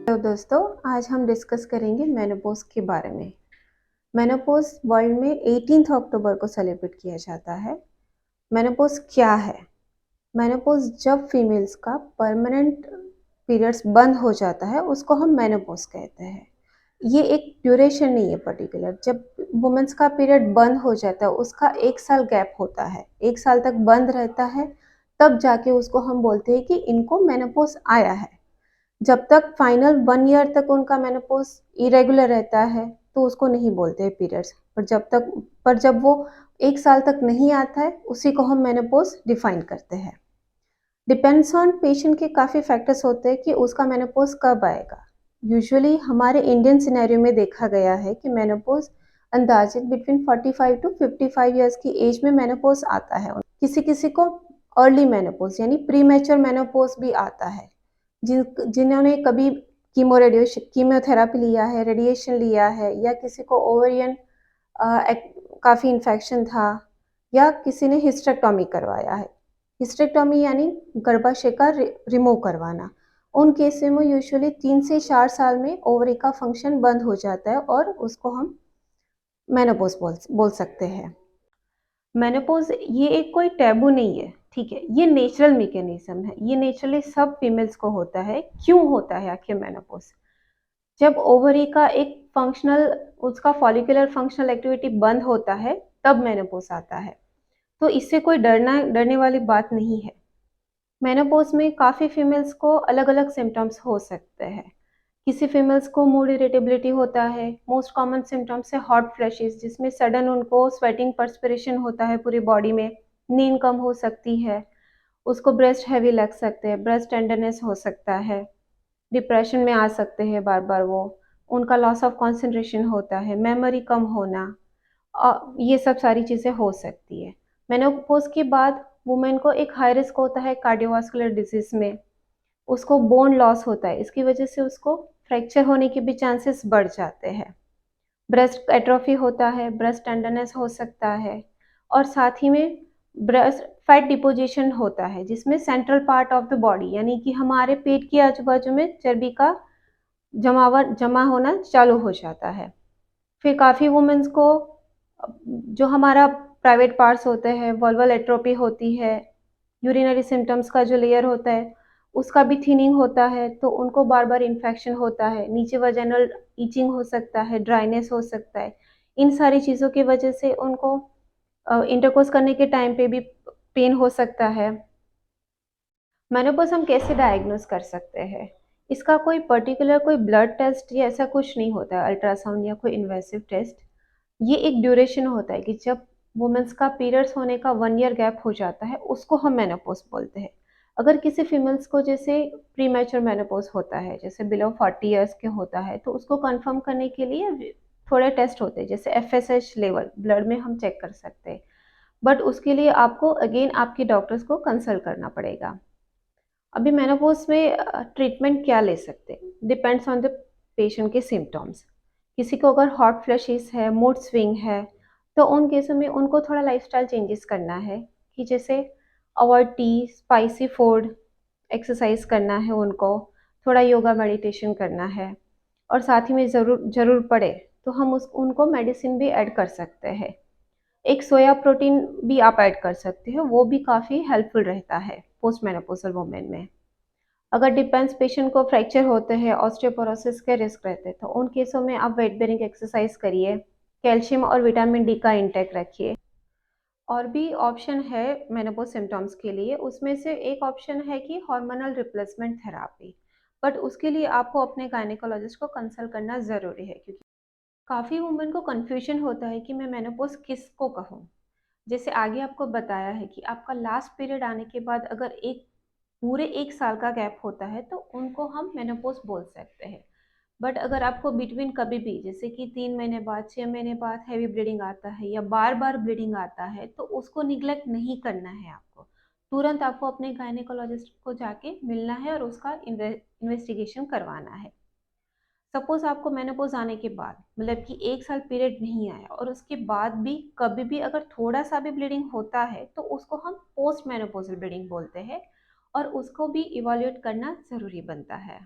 Hello दोस्तों, आज हम डिस्कस करेंगे मेनोपॉज के बारे में। मेनोपॉज वर्ल्ड में 18 अक्टूबर को सेलिब्रेट किया जाता है। मेनोपॉज क्या है? मेनोपॉज जब फीमेल्स का परमानेंट पीरियड्स बंद हो जाता है उसको हम मेनोपॉज कहते हैं। ये एक ड्यूरेशन नहीं है पर्टिकुलर। जब वुमेन्स का पीरियड बंद हो जाता है उसका 1 साल गैप होता है, 1 साल तक बंद रहता है, तब जाके उसको हम बोलते हैं कि इनको मेनोपॉज आया है। जब तक फाइनल 1 ईयर तक उनका मेनोपॉज इरेगुलर रहता है तो उसको नहीं बोलते हैं पीरियड्स। पर जब वो 1 साल तक नहीं आता है उसी को हम मेनोपॉज डिफाइन करते हैं। डिपेंड्स ऑन पेशेंट के काफ़ी फैक्टर्स होते हैं कि उसका मेनोपॉज कब आएगा। यूजुअली हमारे इंडियन सिनेरियो में देखा गया है कि मेनोपॉज अंदाजित बिटवीन 45 टू 55 ईयर्स की एज में मेनोपॉज आता है। किसी किसी को अर्ली मेनोपॉज यानी प्री मैच्योर मेनोपॉज भी आता है। जिन्होंने कभी कीमोथेरापी लिया है, रेडिएशन लिया है, या किसी को ओवेरियन काफ़ी इन्फेक्शन था, या किसी ने हिस्टेक्टॉमी करवाया है। हिस्टेक्टॉमी यानी गर्भाशय का रिमूव करवाना। उन केसेस में यूजुअली 3 से 4 साल में ओवरी का फंक्शन बंद हो जाता है और उसको हम मेनोपॉज बोल सकते हैं। मेनोपॉज ये एक कोई टैबू नहीं है, ठीक है। ये नेचुरल मैकेनिज्म है, ये नेचुरली सब फीमेल्स को होता है। क्यों होता है आखिर मेनोपॉज? जब ओवरी का एक फंक्शनल उसका फॉलिकुलर फंक्शनल एक्टिविटी बंद होता है तब मेनोपॉज आता है। तो इससे कोई डरने वाली बात नहीं है। मेनोपॉज में काफ़ी फीमेल्स को अलग अलग सिम्टम्स हो सकते हैं। किसी फीमेल्स को मूड इरिटेबिलिटी होता है। मोस्ट कॉमन सिम्टम्स है हॉट फ्लैशेस, जिसमें सडन उनको स्वेटिंग पर्सपिरेशन होता है पूरी बॉडी में। नींद कम हो सकती है। उसको ब्रेस्ट हैवी लग सकते हैं, ब्रेस्ट टेंडरनेस हो सकता है, डिप्रेशन में आ सकते हैं बार बार वो। उनका लॉस ऑफ कंसंट्रेशन होता है, मेमोरी कम होना, ये सब सारी चीज़ें हो सकती है। मेनोपॉज के बाद वुमेन को एक हाई रिस्क होता है कार्डियोवास्कुलर डिजीज में। उसको बोन लॉस होता है, इसकी वजह से उसको फ्रैक्चर होने के भी चांसेस बढ़ जाते हैं। ब्रेस्ट एट्रोफी होता है, ब्रेस्ट टेंडरनेस हो सकता है, और साथ ही में ब्रेस्ट फैट डिपोजिशन होता है, जिसमें central part of the body यानी कि हमारे पेट के आजू बाजू में चर्बी का जमा होना चालू हो जाता है। फिर काफ़ी वुमेन्स को जो हमारा प्राइवेट पार्ट्स होते हैं, वल्वल एट्रोपी होती है, यूरिनरी सिम्टम्स का जो लेयर होता है उसका भी थिनिंग होता है, तो उनको बार बार इन्फेक्शन होता है, नीचे वजाइनल ईचिंग हो सकता है, ड्राइनेस हो सकता है। इन सारी चीज़ों की वजह से उनको इंटरकोर्स करने के टाइम पे भी पेन हो सकता है। मेनोपॉज हम कैसे डायग्नोस कर सकते हैं? इसका कोई पर्टिकुलर कोई ब्लड टेस्ट या ऐसा कुछ नहीं होता है, अल्ट्रासाउंड या कोई इन्वेसिव टेस्ट। ये एक ड्यूरेशन होता है कि जब वुमेन्स का पीरियड्स होने का 1 ईयर गैप हो जाता है उसको हम मेनोपॉज बोलते हैं। अगर किसी फीमेल्स को जैसे प्री मैच्योर मेनोपॉज होता है, जैसे बिलो 40 ईयर्स के होता है, तो उसको कंफर्म करने के लिए थोड़े टेस्ट होते हैं, जैसे एफएसएच लेवल ब्लड में हम चेक कर सकते हैं। बट उसके लिए आपको अगेन आपके डॉक्टर्स को कंसल्ट करना पड़ेगा। अभी मेनोपॉज में ट्रीटमेंट क्या ले सकते हैं, डिपेंड्स ऑन द पेशेंट के सिम्टम्स। किसी को अगर हॉट फ्लैशेस है, मूड स्विंग है, तो उन केसों में उनको थोड़ा लाइफस्टाइल चेंजेस करना है, कि जैसे avoid T, spicy food, exercise करना है उनको, थोड़ा योगा मेडिटेशन करना है, और साथ ही में ज़रूर पड़े तो हम उनको मेडिसिन भी ऐड कर सकते हैं। एक सोया प्रोटीन भी आप ऐड कर सकते हो, वो भी काफ़ी हेल्पफुल रहता है पोस्ट मेनोपॉजल वुमेन में। अगर डिपेंस पेशेंट को फ्रैक्चर होते हैं, ऑस्टियोपोरोसिस के रिस्क रहते हैं, तो उन केसों में आप वेट बेरिंग एक्सरसाइज करिए, कैल्शियम और विटामिन डी का इंटेक रखिए। और भी ऑप्शन है मेनोपॉज सिम्टम्स के लिए, उसमें से एक ऑप्शन है कि हार्मोनल रिप्लेसमेंट थेरापी। बट उसके लिए आपको अपने गायनेकोलॉजिस्ट को कंसल्ट करना ज़रूरी है, क्योंकि काफ़ी वुमेन को कन्फ्यूजन होता है कि मैं मेनोपॉज किसको कहूँ। जैसे आगे आपको बताया है कि आपका लास्ट पीरियड आने के बाद अगर एक पूरे 1 साल का गैप होता है तो उनको हम मेनोपॉज बोल सकते हैं। बट अगर आपको बिटवीन कभी भी, जैसे कि 3 महीने बाद, 6 महीने बाद हैवी ब्लीडिंग आता है या बार बार ब्लीडिंग आता है, तो उसको निग्लेक्ट नहीं करना है। आपको तुरंत आपको अपने गायनेकोलॉजिस्ट को जाके मिलना है और उसका इन्वेस्टिगेशन करवाना है। सपोज आपको मेनोपॉज आने के बाद, मतलब कि 1 साल पीरियड नहीं आया और उसके बाद भी कभी भी अगर थोड़ा सा भी ब्लीडिंग होता है, तो उसको हम पोस्ट मेनोपॉजल ब्लीडिंग बोलते हैं, और उसको भी इवैल्यूएट करना ज़रूरी बनता है।